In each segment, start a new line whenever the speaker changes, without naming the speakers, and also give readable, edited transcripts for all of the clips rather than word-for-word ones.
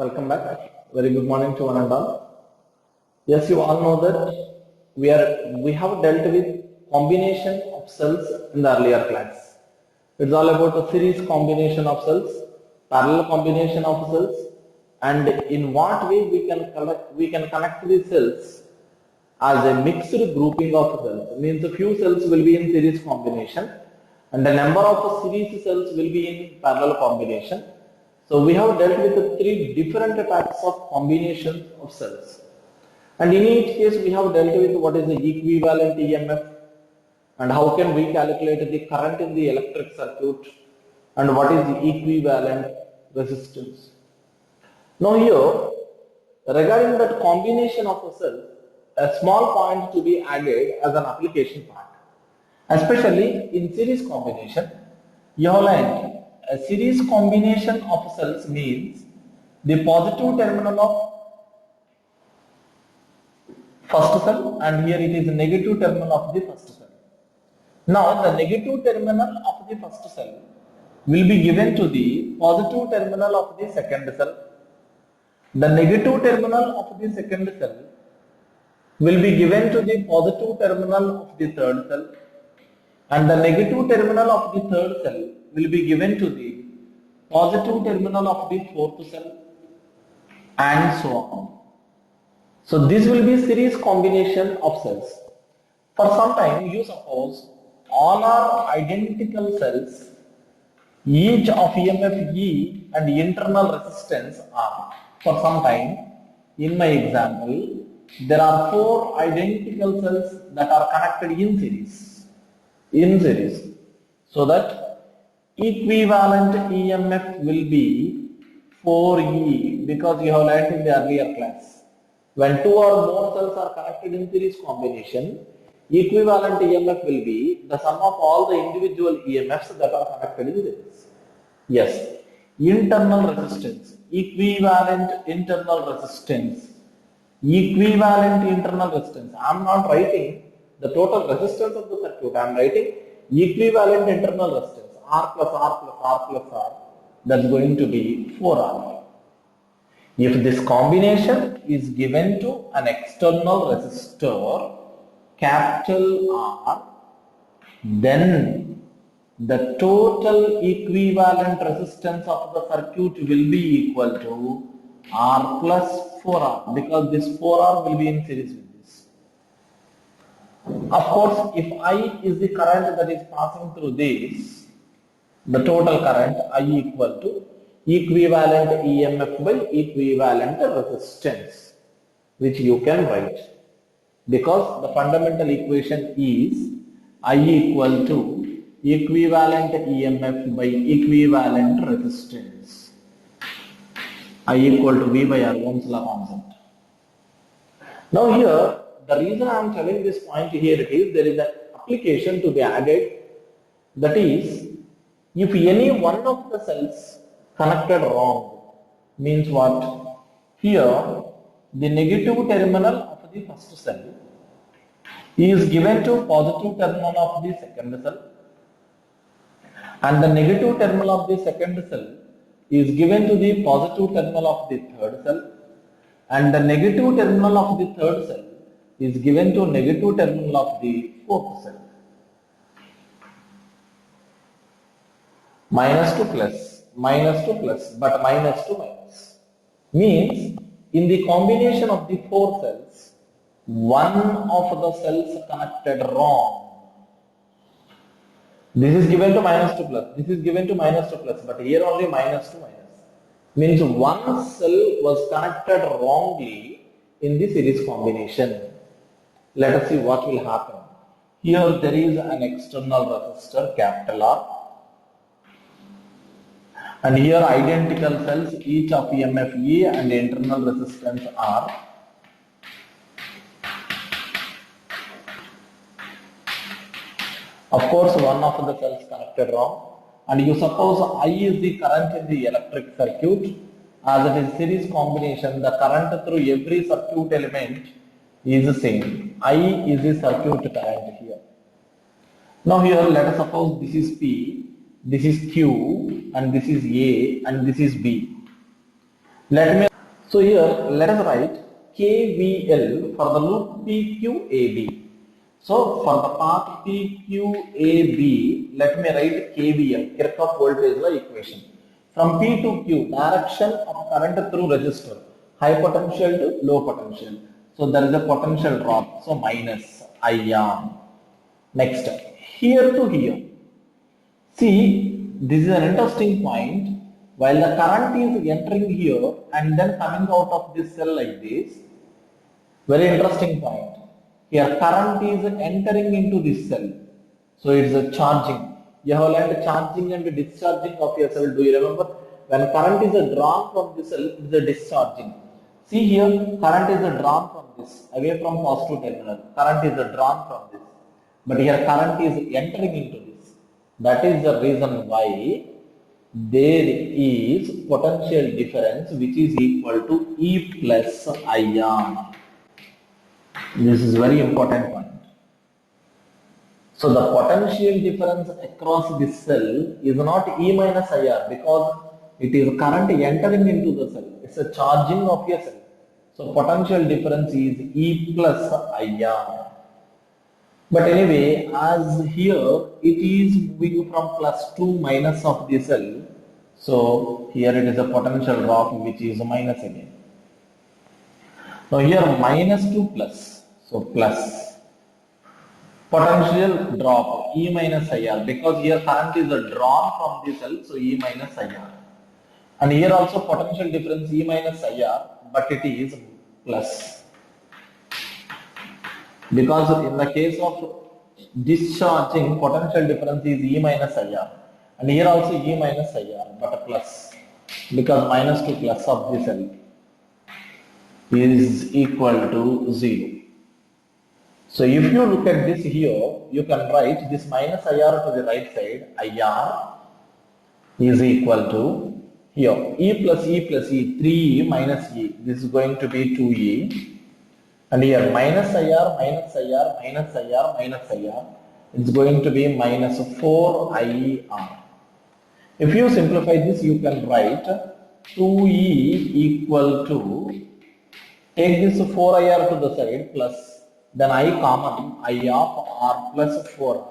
Welcome back. Very good morning to one and all. Yes, you all know that we have dealt with combination of cells in the earlier class. It's all about a series combination of cells, parallel combination of cells, and in what way we can connect these cells as a mixed grouping of cells. It means a few cells will be in series combination and a number of series cells will be in parallel combination. So we have dealt with three different types of combinations of cells. And in each case we have dealt with what is the equivalent EMF and how can we calculate the current in the electric circuit and what is the equivalent resistance. Now here, regarding that combination of a cell, a small point to be added as an application part. Especially in series combination, you have learned a series combination of cells means the positive terminal of first cell and here it is the negative terminal of the first cell. Now the negative terminal of the first cell will be given to the positive terminal of the second cell. The negative terminal of the second cell will be given to the positive terminal of the third cell and the negative terminal of the third cell will be given to the positive terminal of the fourth cell and so on. So this will be series combination of cells. For some time you suppose all are identical cells, each of EMF E and internal resistance R. For some time in my example there are four identical cells that are connected in series. So that equivalent EMF will be 4E because you have learnt in the earlier class. When two or more cells are connected in series combination, equivalent EMF will be the sum of all the individual EMFs that are connected in series. Yes, internal resistance, equivalent internal resistance. I am not writing the total resistance of the circuit, I am writing equivalent internal resistance. R plus R plus R plus R, that's going to be 4R. If this combination is given to an external resistor, capital R, then the total equivalent resistance of the circuit will be equal to R plus 4R because this 4R will be in series with this. Of course, if I is the current that is passing through this, the total current I equal to equivalent EMF by equivalent resistance, which you can write because the fundamental equation is I equal to equivalent EMF by equivalent resistance. I equal to V by R, Ohm's law concept. Now here, the reason I am telling this point here is there is an application to be added, that is, if any one of the cells connected wrong, means what? Here, the negative terminal of the first cell is given to positive terminal of the second cell and the negative terminal of the second cell is given to the positive terminal of the third cell and the negative terminal of the third cell is given to negative terminal of the fourth cell. Minus to plus, but minus to minus means in the combination of the four cells, one of the cells connected wrong. This is given to minus to plus, this is given to minus to plus, but here only minus to minus. Means one cell was connected wrongly in the series combination. Let us see what will happen. Here there is an external resistor, capital R. And here identical cells, each of EMF E and internal resistance R. Of course, one of the cells connected wrong. And you suppose I is the current in the electric circuit. As it is series combination, the current through every circuit element is the same. I is the circuit current here. Now here let us suppose this is P, this is Q, and this is A, and this is B. Let me So here let us write KVL for the loop PQAB. So for the path PQAB, let me write KVL, Kirchhoff voltage law equation. From P to Q, direction of current through resistor, high potential to low potential. So there is a potential drop, so minus IR. Next, here to here. See, this is an interesting point. While the current is entering here and then coming out of this cell like this, very interesting point. Here current is entering into this cell. So it's a charging. You have learned charging and discharging of your cell. Do you remember? When current is drawn from this cell, it is a discharging. See here, current is drawn from this, away from positive terminal. Current is drawn from this. But here current is entering into this. That is the reason why there is potential difference which is equal to E plus IR. This is very important point. So the potential difference across this cell is not E minus IR because it is current entering into the cell. It's a charging of your cell. So potential difference is E plus IR. But anyway, as here it is moving from plus to minus of the cell. So here it is a potential drop which is minus again. Now here minus to plus. So plus. Potential drop E minus IR because here current is drawn from the cell. So E minus IR. And here also potential difference E minus IR, but it is plus. Because in the case of discharging, potential difference is E minus IR. And here also E minus IR, but a plus. Because minus to plus of the cell is equal to 0. So if you look at this here, you can write this minus IR to the right side, IR is equal to here, E plus E plus E, 3E minus E. This is going to be 2E. And here minus IR, minus IR, minus IR, minus IR. It's going to be minus 4IR. If you simplify this, you can write 2E equal to, take this 4IR to the side plus, then I common, I of R plus 4R.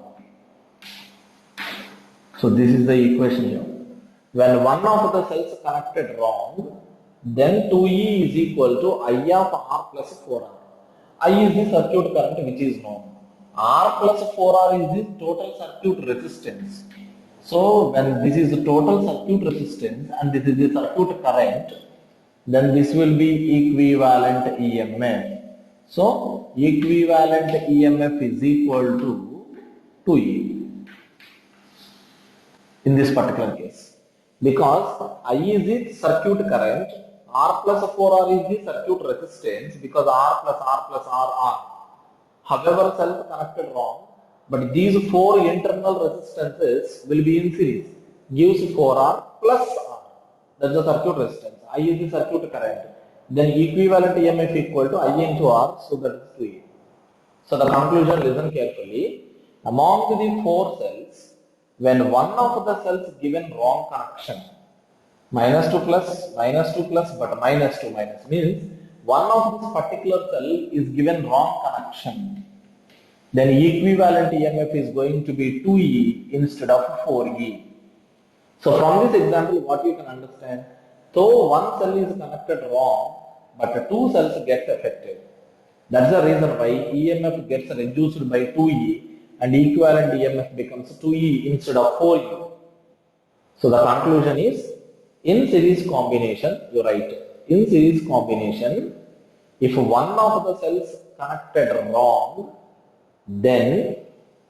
So this is the equation here. When one of the cells connected wrong, then 2E is equal to I of R plus 4R. I is the circuit current which is known. R plus 4R is the total circuit resistance. So when this is the total circuit resistance and this is the circuit current, then this will be equivalent EMF. So equivalent EMF is equal to 2E in this particular case. Because I is the circuit current, R plus 4R is the circuit resistance because R plus R plus R, R. However, self connected wrong, but these 4 internal resistances will be in series, gives 4R plus R. That's the circuit resistance. I is the circuit current. Then equivalent EMF equal to I into R, so that is 3. So the conclusion, listen carefully. Among the 4 cells, when one of the cells given wrong connection, minus to plus, but minus to minus means one of this particular cell is given wrong connection, then equivalent EMF is going to be 2E instead of 4E. So from this example, what you can understand, though one cell is connected wrong, but 2 cells get affected. That's the reason why EMF gets reduced by 2E and equivalent EMF becomes 2E instead of 4E. So the conclusion is, in series combination, you write, in series combination, if one of the cells connected wrong, then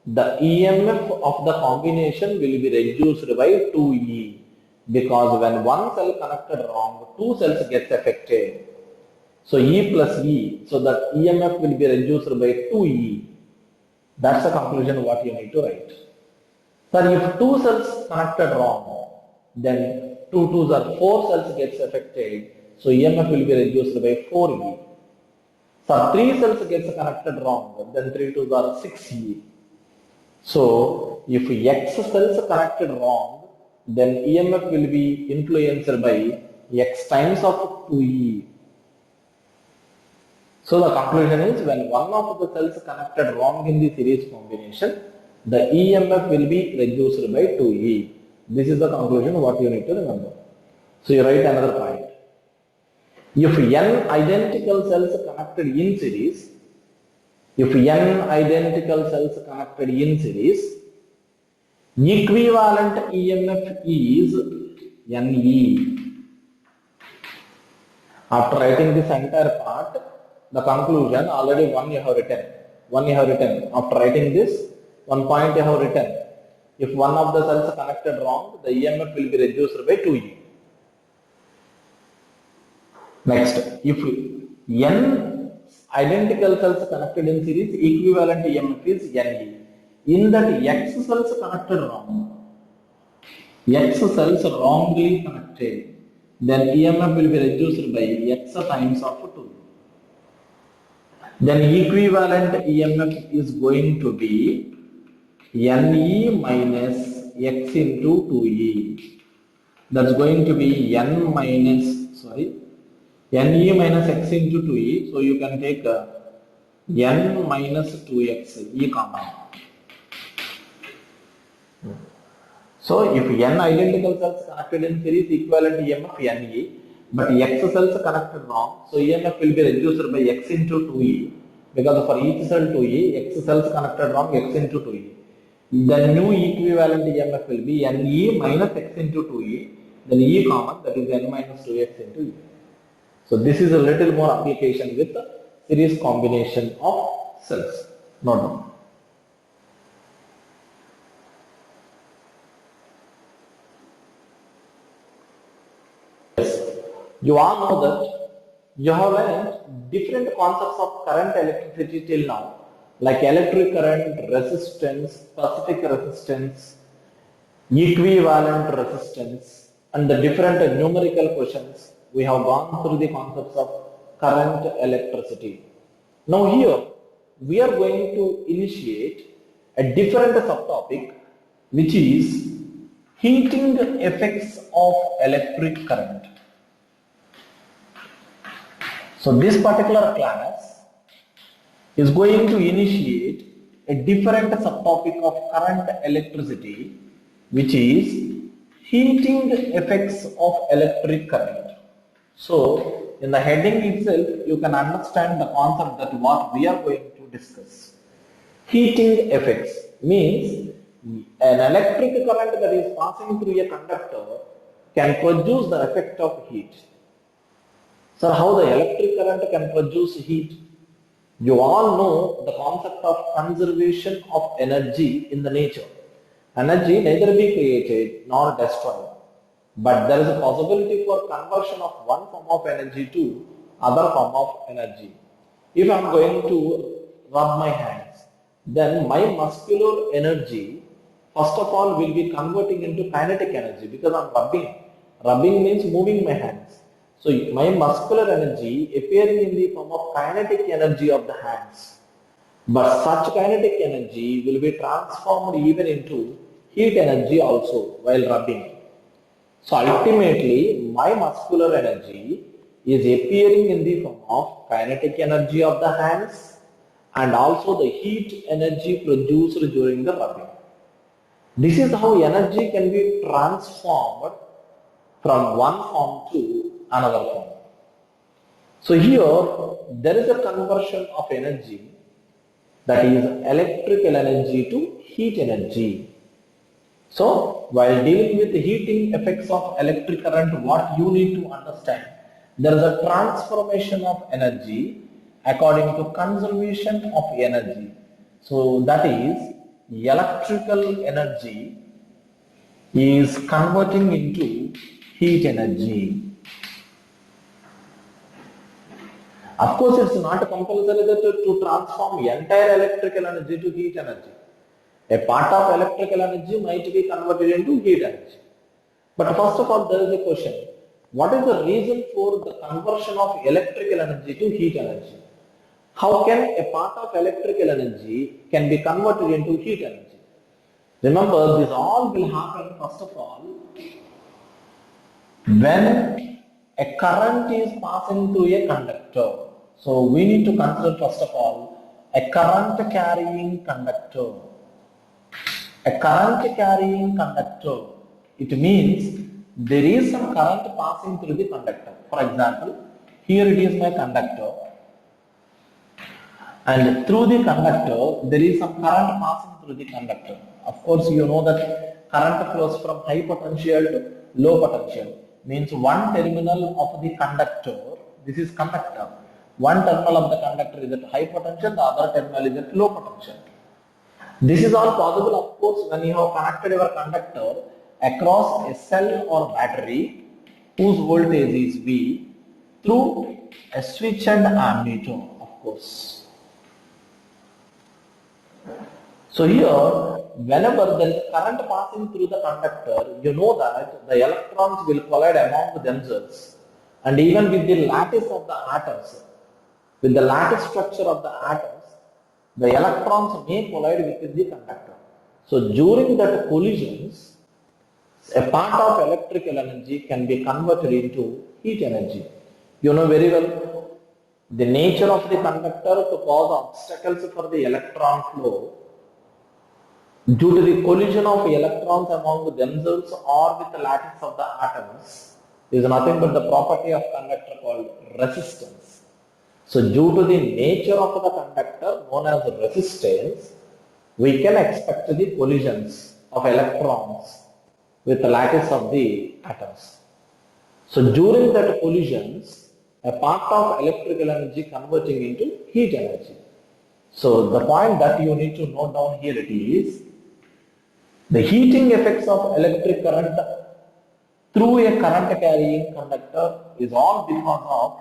the EMF of the combination will be reduced by 2E. Because when one cell connected wrong, 2 cells gets affected. So E plus E, so that EMF will be reduced by 2E. That's the conclusion what you need to write. Sir, if 2 cells connected wrong, then 2 2s are 4 cells gets affected. So EMF will be reduced by 4E. So 3 cells gets connected wrong, then 3 2s are 6E. So if X cells connected wrong, then EMF will be influenced by X times of 2E. So the conclusion is when one of the cells connected wrong in the series combination, the EMF will be reduced by 2E. This is the conclusion what you need to remember. So you write another point. If n identical cells connected in series, equivalent EMF is NE. After writing this entire part, the conclusion already one you have written. After writing this, one point you have written. If one of the cells connected wrong, the EMF will be reduced by 2E. Next, if n identical cells connected in series, equivalent EMF is NE. In that X cells connected wrong, X cells wrongly connected, then EMF will be reduced by X times of 2. Then equivalent EMF is going to be NE minus X into 2E. That's going to be NE minus X into 2E. So you can take N minus 2X, E common. So if n identical cells connected in series, equivalent EMF NE, but X cells connected wrong, so EMF will be reduced by X into 2E, because for each cell 2E, X cells connected wrong, X into 2E. The new equivalent EMF will be NE minus X into 2E, then E common, that is N minus 2X into E. So this is a little more application with the series combination of cells. Note down. You all know that you have learned different concepts of current, electricity till now, like electric current, resistance, specific resistance, equivalent resistance, and the different numerical questions. We have gone through the concepts of current, electricity. Now here we are going to initiate a different subtopic, which is heating effects of electric current. So this particular class is going to initiate a different subtopic of current, electricity, which is heating effects of electric current. So in the heading itself, you can understand the concept that what we are going to discuss. Heating effects means an electric current that is passing through a conductor can produce the effect of heat. So how the electric current can produce heat? You all know the concept of conservation of energy in the nature. Energy neither be created nor destroyed, but there is a possibility for conversion of one form of energy to other form of energy. If I am going to rub my hands, then my muscular energy first of all will be converting into kinetic energy because I am rubbing. Rubbing means moving my hands. So my muscular energy appearing in the form of kinetic energy of the hands. But such kinetic energy will be transformed even into heat energy also while rubbing. So ultimately my muscular energy is appearing in the form of kinetic energy of the hands and also the heat energy produced during the rubbing. This is how energy can be transformed from one form to another form. So here there is a conversion of energy, that is electrical energy to heat energy. So while dealing with the heating effects of electric current, what you need to understand, there is a transformation of energy according to conservation of energy. So that is electrical energy is converting into heat energy. Of course, it's not compulsory that to transform entire electrical energy to heat energy. A part of electrical energy might be converted into heat energy. But first of all, there is a question. What is the reason for the conversion of electrical energy to heat energy? How can a part of electrical energy can be converted into heat energy? Remember, this all will happen first of all when a current is passing through a conductor. So we need to consider first of all a current carrying conductor. A current carrying conductor, it means there is some current passing through the conductor. For example, here it is my conductor, and through the conductor there is some current passing through the conductor. Of course, you know that current flows from high potential to low potential. Means one terminal of the conductor, this is conductor. One terminal of the conductor is at high potential, the other terminal is at low potential. This is all possible, of course, when you have connected your conductor across a cell or battery whose voltage is V through a switch and ammeter, of course. So here, whenever there is current passing through the conductor, you know that the electrons will collide among themselves, and even with the lattice of the atoms, with the lattice structure of the atoms, the electrons may collide within the conductor. So during that collisions, a part of electrical energy can be converted into heat energy. You know very well the nature of the conductor to cause obstacles for the electron flow due to the collision of electrons among themselves or with the lattice of the atoms is nothing but the property of conductor called resistance. So due to the nature of the conductor known as resistance, we can expect the collisions of electrons with the lattice of the atoms. So during that collisions, a part of electrical energy converting into heat energy. So the point that you need to note down here it is, the heating effects of electric current through a current carrying conductor is all because of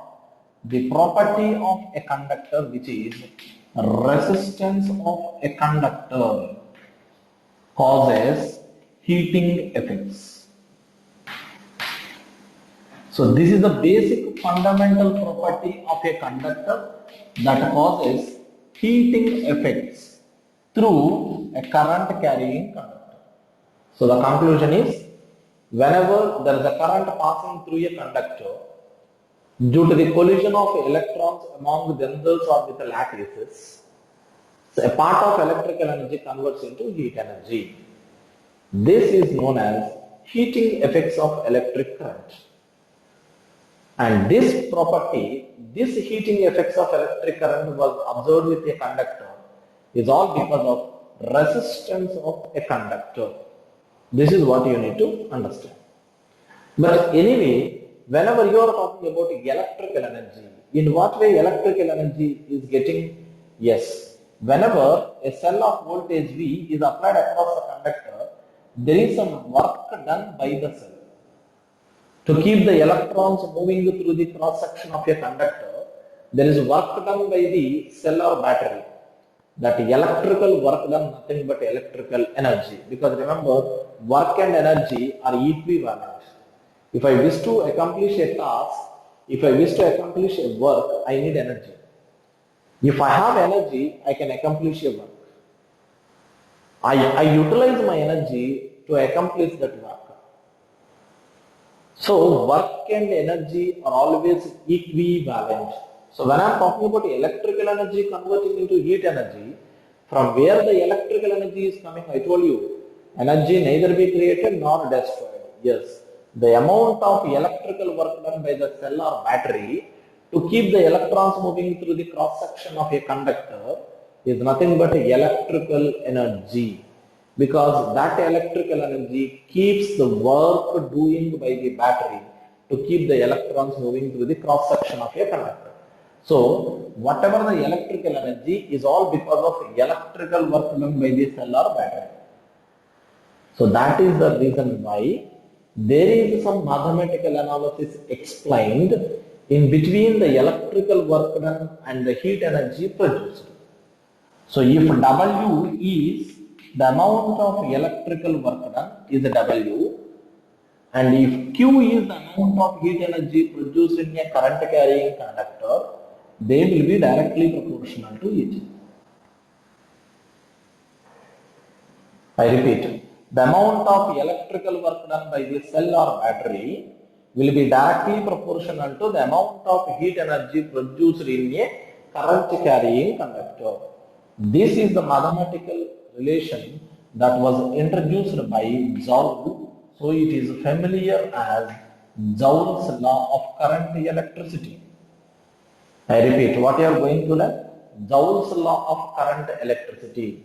the property of a conductor, which is resistance of a conductor causes heating effects. So this is the basic fundamental property of a conductor that causes heating effects through a current carrying conductor. So the conclusion is, whenever there is a current passing through a conductor, due to the collision of electrons among themselves or with the lattices, a part of electrical energy converts into heat energy. This is known as heating effects of electric current. And this property, this heating effects of electric current was observed with a conductor is all because of resistance of a conductor. This is what you need to understand. But anyway, whenever you are talking about electrical energy, in what way electrical energy is getting? Yes, whenever a cell of voltage V is applied across the conductor, there is some work done by the cell. To keep the electrons moving through the cross section of a conductor, there is work done by the cell or battery. That electrical work done nothing but electrical energy. Because remember, work and energy are equivalent. If I wish to accomplish a task, if I wish to accomplish a work, I need energy. If I have energy, I can accomplish a work. I utilize my energy to accomplish that work. So work and energy are always equivalent. So when I am talking about electrical energy converting into heat energy, from where the electrical energy is coming, I told you, energy neither be created nor destroyed. Yes, the amount of electrical work done by the cell or battery to keep the electrons moving through the cross section of a conductor is nothing but electrical energy. Because that electrical energy keeps the work doing by the battery to keep the electrons moving through the cross section of a conductor. So whatever the electrical energy is all because of electrical work done by the cell or battery. So that is the reason why there is some mathematical analysis explained in between the electrical work done and the heat energy produced. So if W is the amount of electrical work done is W, and if Q is the amount of heat energy produced in a current carrying conductor, they will be directly proportional to it. I repeat, the amount of electrical work done by the cell or battery will be directly proportional to the amount of heat energy produced in a current carrying conductor. This is the mathematical relation that was introduced by Joule, so it is familiar as Joule's law of current electricity. I repeat, what you are going to learn? Joule's law of current electricity.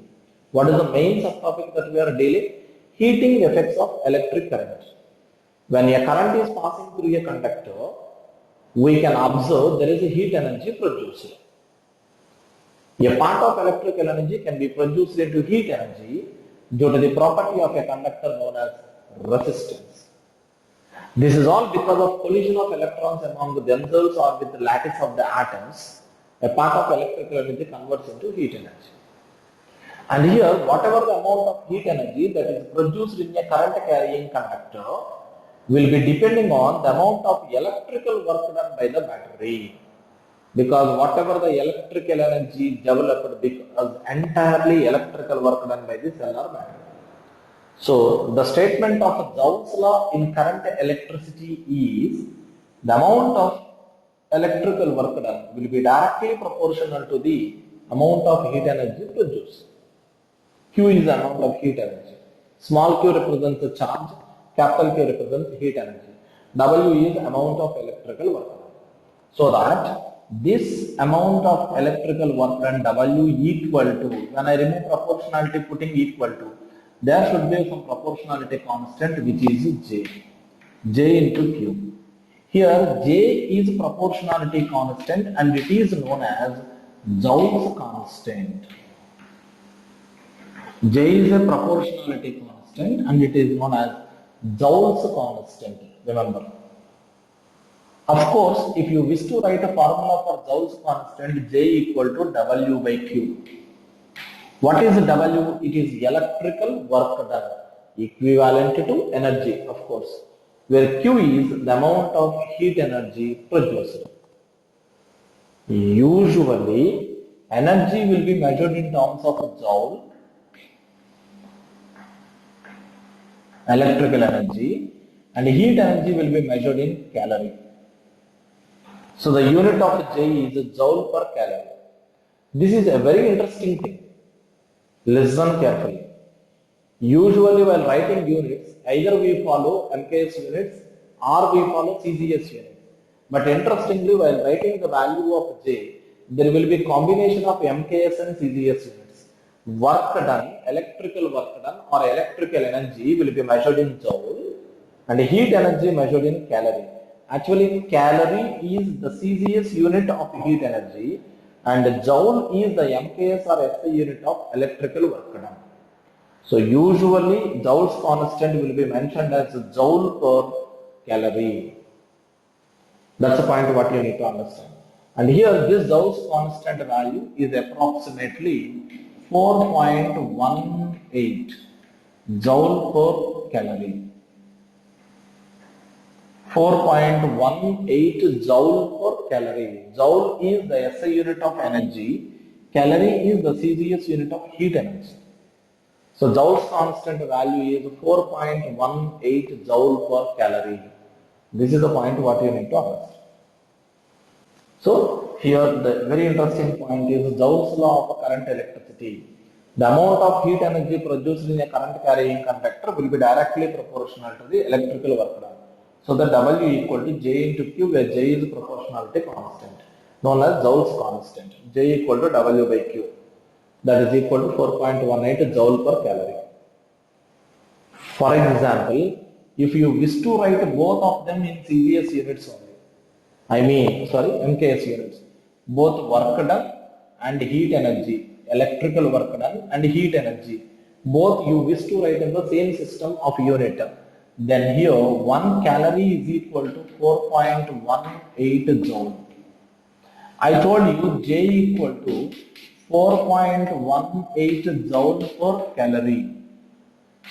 What is the main subtopic that we are dealing? Heating effects of electric current. When a current is passing through a conductor, we can observe there is a heat energy produced. A part of electrical energy can be produced into heat energy due to the property of a conductor known as resistance. This is all because of collision of electrons among themselves or with the lattice of the atoms. A part of electrical energy converts into heat energy. And here, whatever the amount of heat energy that is produced in a current carrying conductor will be depending on the amount of electrical work done by the battery. Because whatever the electrical energy developed because entirely electrical work done by the cell or battery. So the statement of Joule's law in current electricity is the amount of electrical work done will be directly proportional to the amount of heat energy produced. Q is the amount of heat energy. Small q represents the charge, capital Q represents heat energy. W is amount of electrical work done. So that this amount of electrical work done W equal to, when I remove proportionality putting equal to, there should be some proportionality constant which is J into Q. Here J is proportionality constant and it is known as Joule's constant. J is a proportionality constant and it is known as Joule's constant, remember. Of course, if you wish to write a formula for Joule's constant, J equal to W by Q. What is W? It is electrical work done, equivalent to energy, of course, where Q is the amount of heat energy produced. Usually, energy will be measured in terms of Joule, electrical energy, and heat energy will be measured in calorie. So the unit of J is Joule per calorie. This is a very interesting thing. Listen carefully. Usually while writing units, either we follow MKS units or we follow CGS units. But interestingly, while writing the value of J, there will be combination of MKS and CGS units. Work done, electrical work done or electrical energy will be measured in Joule and heat energy measured in calorie. Actually, calorie is the CGS unit of heat energy and Joule is the MKS or SI unit of electrical work done. So usually Joule's constant will be mentioned as Joule per calorie. That's the point what you need to understand. And here this Joule's constant value is approximately 4.18 Joule per calorie. 4.18 Joule per calorie. Joule is the SI unit of energy. Calorie is the CGS unit of heat energy. So Joule's constant value is 4.18 Joule per calorie. This is the point what you need to understand. So here the very interesting point is Joule's law of current electricity. The amount of heat energy produced in a current carrying conductor will be directly proportional to the electrical work done. So the W equal to J into Q, where J is proportionality constant, known as Joule's constant. J equal to W by Q. That is equal to 4.18 Joule per calorie. For example, if you wish to write both of them in CGS units only, MKS units, both work done and heat energy, electrical work done and heat energy, both you wish to write in the same system of unit, then here 1 calorie is equal to 4.18 Joule. I told you J equal to 4.18 Joule per calorie.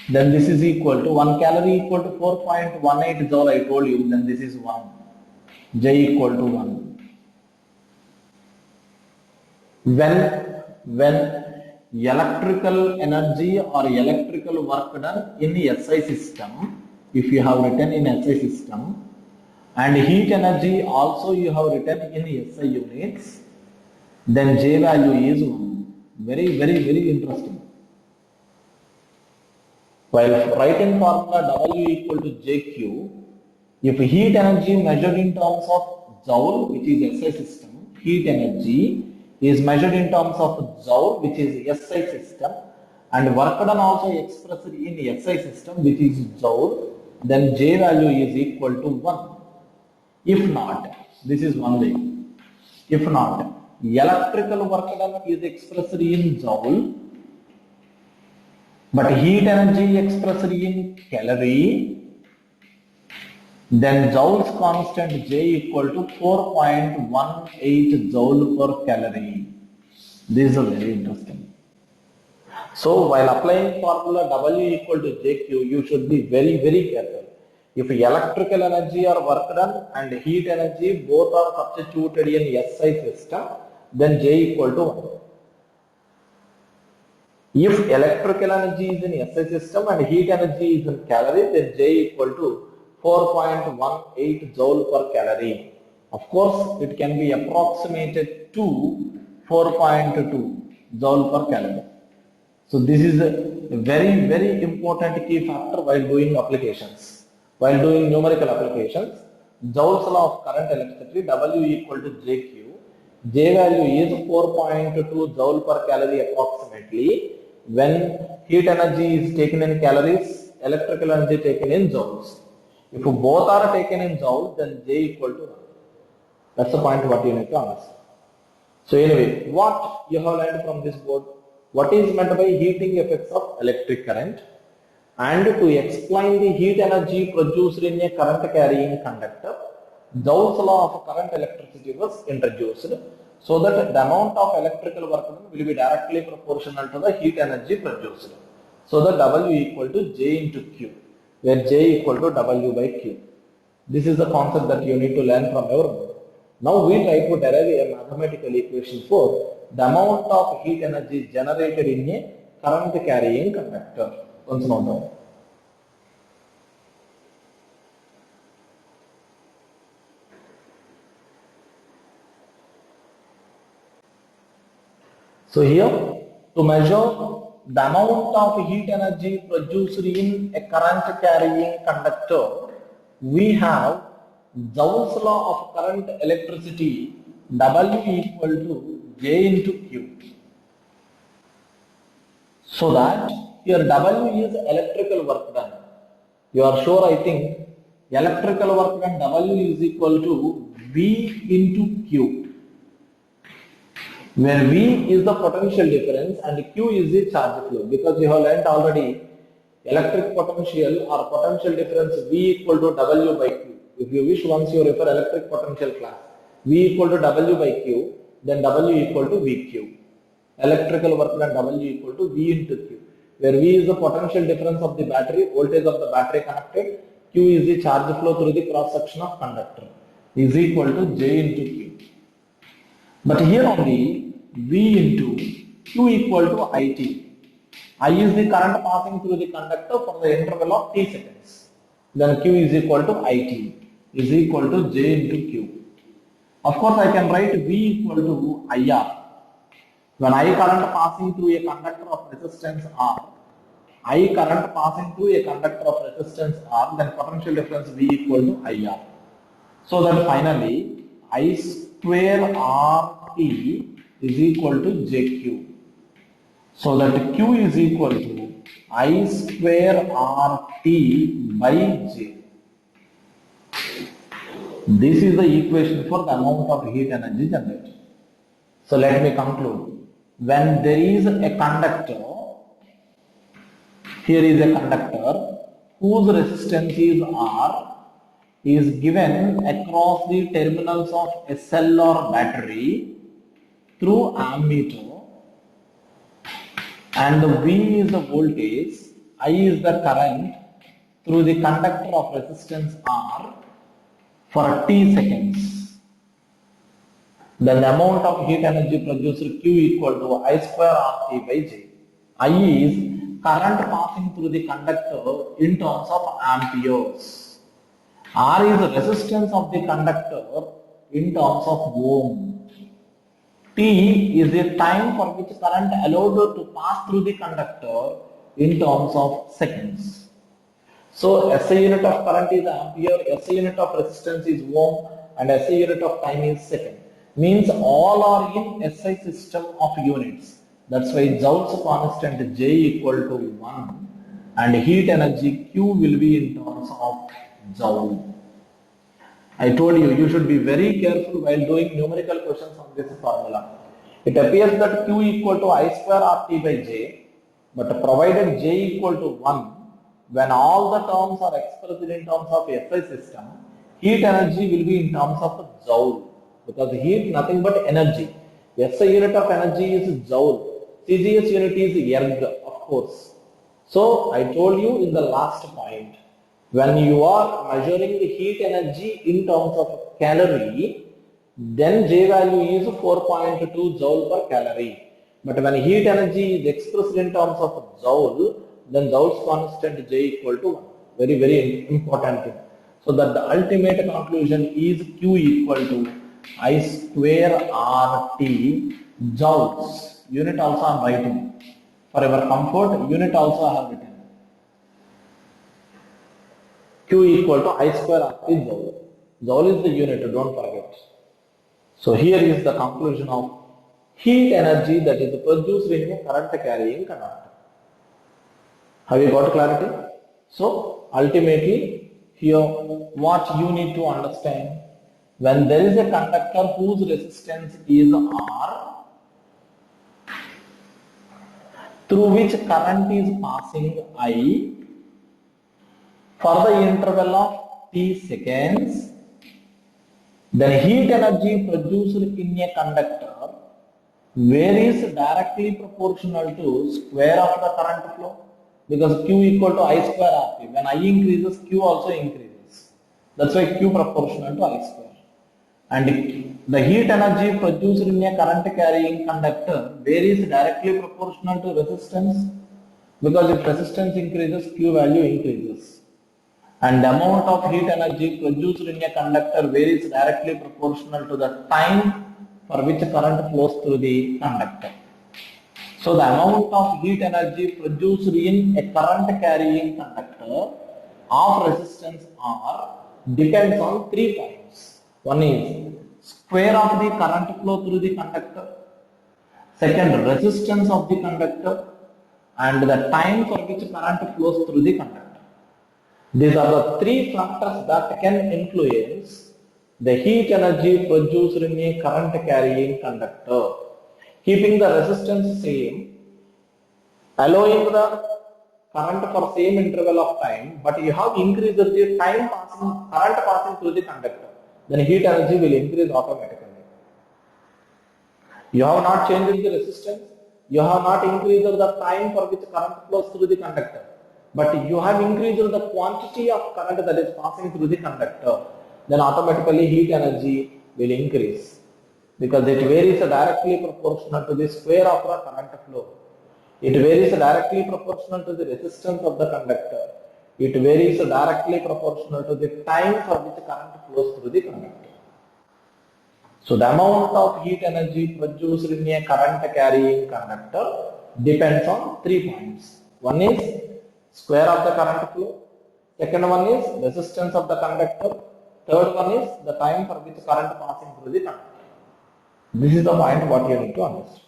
Then this is equal to 1 calorie equal to 4.18 Joule, I told you, then this is 1. J equal to 1. When electrical energy or electrical work done in the SI system, if you have written in SI system, and heat energy also you have written in SI units, then J value is 1. Very, very, very interesting. While writing formula W equal to JQ, if heat energy measured in terms of Joule, which is SI system, heat energy is measured in terms of Joule, which is SI system, and work done also expressed in SI system, which is Joule, then J value is equal to 1. If not, this is one way. If not, electrical work done is expressed in Joule, but heat energy expressed in calorie, then Joule's constant J equal to 4.18 Joule per calorie. This is very interesting. So while applying formula W equal to JQ, you should be very, very careful. If electrical energy or work done and heat energy both are substituted in SI system, then J equal to 1. If electrical energy is in SI system and heat energy is in calorie, then J equal to 4.18 Joule per calorie. Of course, it can be approximated to 4.2 Joule per calorie. So this is a very, very important key factor while doing applications. While doing numerical applications, Joule's law of current electricity, W equal to JQ, J value is 4.2 Joule per calorie approximately when heat energy is taken in calories, electrical energy taken in joules. If both are taken in joules, then J equal to 1. That's the point what you need to understand. So anyway, what you have learned from this board? What is meant by heating effects of electric current? And to explain the heat energy produced in a current carrying conductor, Joule's law of current electricity was introduced, so that the amount of electrical work done will be directly proportional to the heat energy produced. So that W equal to J into Q, where J equal to W by Q. This is the concept that you need to learn from your board. Now we try to derive a mathematical equation for the amount of heat energy generated in a current carrying conductor. Once more. So here, to measure the amount of heat energy produced in a current carrying conductor, we have Joule's law of current electricity, W equal to J into Q. So that here W is electrical work done. You are sure, I think, electrical work done W is equal to V into Q, where V is the potential difference and Q is the charge flow, because you have learnt already electric potential or potential difference V equal to W by Q. If you wish, once you refer electric potential class, V equal to W by Q, then W equal to VQ. Electrical work done W equal to V into Q, where V is the potential difference of the battery, voltage of the battery connected, Q is the charge flow through the cross section of conductor, is equal to J into Q. But here only V into Q equal to IT. I is the current passing through the conductor for the interval of t seconds. Then Q is equal to IT is equal to J into Q. Of course, I can write V equal to IR. When I current passing through a conductor of resistance R, I current passing through a conductor of resistance R, then potential difference V equal to IR. So then finally, I square RT is equal to JQ. So that Q is equal to I square RT by J. This is the equation for the amount of heat energy generated. So let me conclude. When there is a conductor, here is a conductor whose resistance is R, is given across the terminals of a cell or battery through ammeter, and V is the voltage, I is the current through the conductor of resistance R for t seconds. Then the amount of heat energy produced, Q equal to I square RT by J. I is current passing through the conductor in terms of amperes. R is the resistance of the conductor in terms of ohm. T is the time for which current allowed to pass through the conductor in terms of seconds. So SI unit of current is ampere, SI unit of resistance is ohm, and SI unit of time is second. Means all are in SI system of units. That's why Joule's constant J equal to 1 and heat energy Q will be in terms of Joule. I told you, you should be very careful while doing numerical questions on this formula. It appears that Q equal to I square RT by J, but provided J equal to 1, when all the terms are expressed in terms of SI system, heat energy will be in terms of Joule, because heat nothing but energy. SI unit of energy is Joule, CGS unit is erg, of course. So I told you in the last point, when you are measuring the heat energy in terms of calorie, then J value is 4.2 joule per calorie. But when heat energy is expressed in terms of joule, then Joule's constant J equal to 1. Very, very important thing. So that the ultimate conclusion is Q equal to I square RT joules. Unit also I am writing. For your comfort, unit also I have written. Q equal to I square RT joule. Joule is the unit, don't forget. So here is the conclusion of heat energy that is produced in a current carrying conductor. Have you got clarity? So ultimately here what you need to understand, when there is a conductor whose resistance is R, through which current is passing I for the interval of t seconds, then heat energy produced in a conductor varies directly proportional to square of the current flow, because Q equal to I square RT. When I increases, Q also increases. That's why Q proportional to I square. And the heat energy produced in a current carrying conductor varies directly proportional to resistance, because if resistance increases, Q value increases. And the amount of heat energy produced in a conductor varies directly proportional to the time for which current flows through the conductor. So the amount of heat energy produced in a current carrying conductor of resistance R depends on 3 points. One is square of the current flow through the conductor, second resistance of the conductor, and the time for which current flows through the conductor. These are the 3 factors that can influence the heat energy produced in a current carrying conductor. Keeping the resistance same, allowing the current for same interval of time, but you have increased the current passing through the conductor, then heat energy will increase automatically. You have not changed the resistance, you have not increased the time for which current flows through the conductor, but you have increased the quantity of current that is passing through the conductor, then automatically heat energy will increase, because it varies directly proportional to the square of the current flow. It varies directly proportional to the resistance of the conductor. It varies directly proportional to the time for which current flows through the conductor. So the amount of heat energy produced in a current carrying conductor depends on 3 points. One is square of the current flow, second one is resistance of the conductor, third one is the time for which current passing through the conductor. This is the point what you need to understand.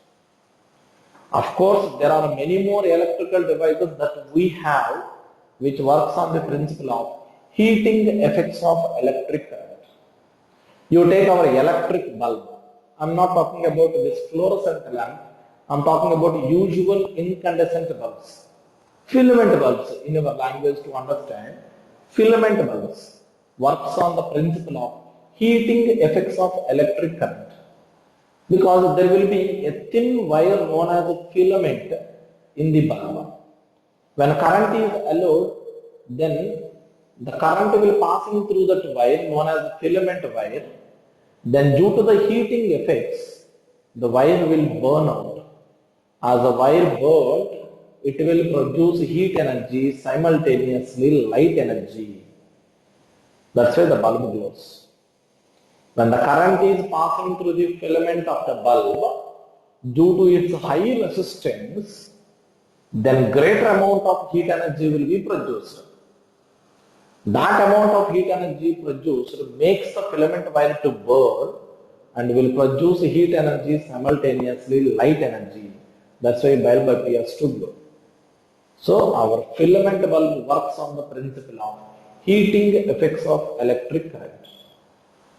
Of course, there are many more electrical devices that we have which works on the principle of heating effects of electric current. You take our electric bulb. I am not talking about this fluorescent lamp. I am talking about usual incandescent bulbs. Filament bulbs, in our language to understand, filament bulbs works on the principle of heating effects of electric current, because there will be a thin wire known as a filament in the bulb. When current is allowed, then the current will passing through that wire known as the filament wire. Then due to the heating effects, the wire will burn out. As the wire burns, it will produce heat energy, simultaneously light energy. That's why the bulb glows. When the current is passing through the filament of the bulb, due to its high resistance, then greater amount of heat energy will be produced. That amount of heat energy produced makes the filament wire to burn and will produce heat energy simultaneously, light energy. That's why bulb appears to glow. So our filament bulb works on the principle of heating effects of electric current.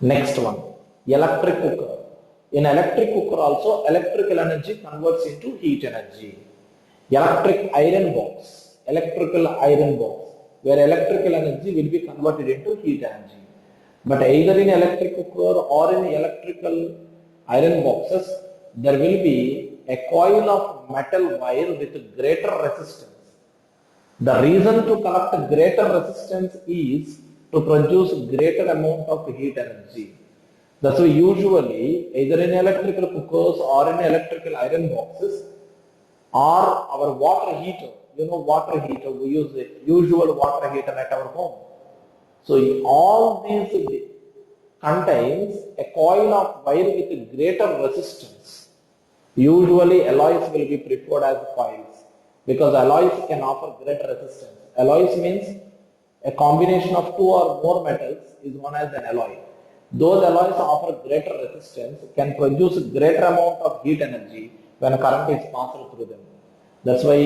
Next one, electric cooker. In electric cooker also, electrical energy converts into heat energy. Electric iron box, electrical iron box, where electrical energy will be converted into heat energy. But either in electric cooker or in electrical iron boxes, there will be a coil of metal wire with greater resistance. The reason to collect greater resistance is to produce greater amount of heat energy. That's why usually either in electrical cookers or in electrical iron boxes or our water heater, water heater, we use the usual water heater at our home. So all these contains a coil of wire with greater resistance. Usually alloys will be preferred as coils because alloys can offer greater resistance. Alloys means a combination of two or more metals is known as an alloy. Those alloys offer greater resistance, can produce greater amount of heat energy when a current is passed through them. That's why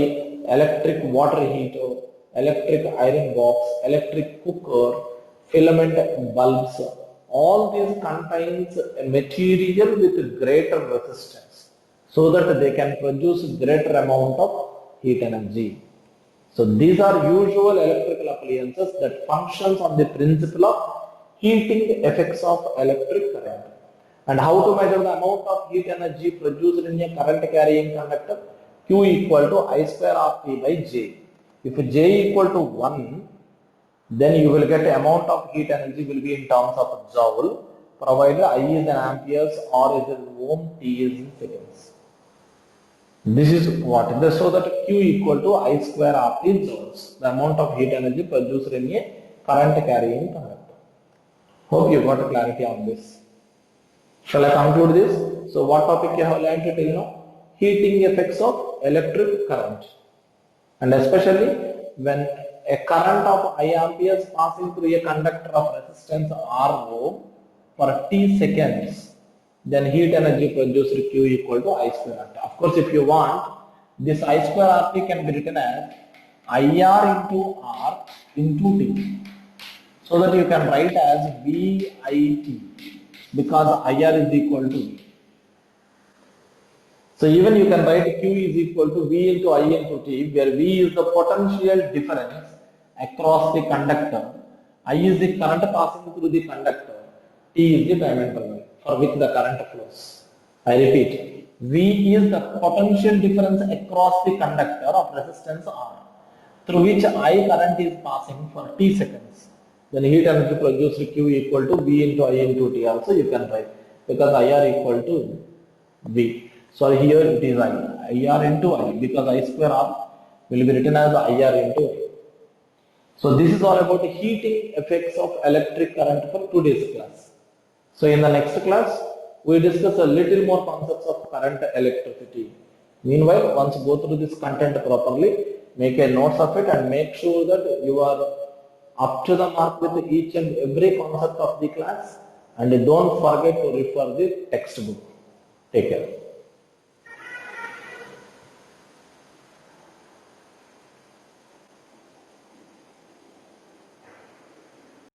electric water heater, electric iron box, electric cooker, filament bulbs, all these contains a material with greater resistance so that they can produce greater amount of heat energy. So these are usual electrical appliances that functions on the principle of heating effects of electric current. And how to measure the amount of heat energy produced in a current carrying conductor? Q equal to I square of T by J. If J equal to 1, then you will get amount of heat energy will be in terms of joule, provided I is in amperes, R is in ohm, T is in seconds. This is what? So that Q equal to I square R T joules, the amount of heat energy produced in a current carrying conductor. Hope you got clarity on this. Shall I conclude this? So what topic you have learned till now? Heating effects of electric current. And especially when a current of I amperes passing through a conductor of resistance R ohm for T seconds, then heat energy produced Q equal to I square RT. Of course, if you want, this I square RT can be written as IR into R into T. So that you can write as VIT because IR is equal to V. So even you can write Q is equal to V into I into T, where V is the potential difference across the conductor, I is the current passing through the conductor, T is the diameter for which the current flows. I repeat, V is the potential difference across the conductor of resistance R, through which I current is passing for T seconds. Then heat energy produced Q equal to V into I into T also you can write, because IR equal to V. So here it is IR into I, because I square R will be written as IR into I. So this is all about the heating effects of electric current for today's class. So in the next class, we discuss a little more concepts of current electricity. Meanwhile, once you go through this content properly, make a notes of it and make sure that you are up to the mark with each and every concept of the class, and don't forget to refer the textbook. Take care.